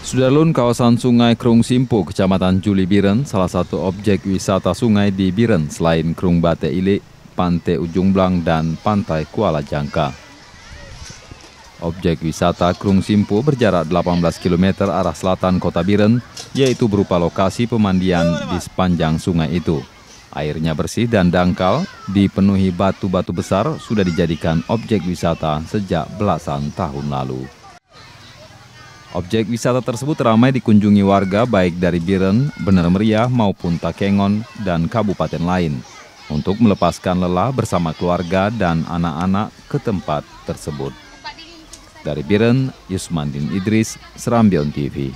Sudarlun, kawasan Sungai Krung Simpu, Kecamatan Juli Biren, salah satu objek wisata sungai di Biren selain Krung Bate Ilik, Pantai Ujung Blang, dan Pantai Kuala Jangka. Objek wisata Krung Simpu berjarak 18 km arah selatan kota Biren, yaitu berupa lokasi pemandian di sepanjang sungai itu. Airnya bersih dan dangkal, dipenuhi batu-batu besar, sudah dijadikan objek wisata sejak belasan tahun lalu. Objek wisata tersebut ramai dikunjungi warga baik dari Biren, Bener Meriah maupun Takengon dan kabupaten lain untuk melepaskan lelah bersama keluarga dan anak-anak ke tempat tersebut. Dari Biren, Yusmandin Idris, Serambion TV.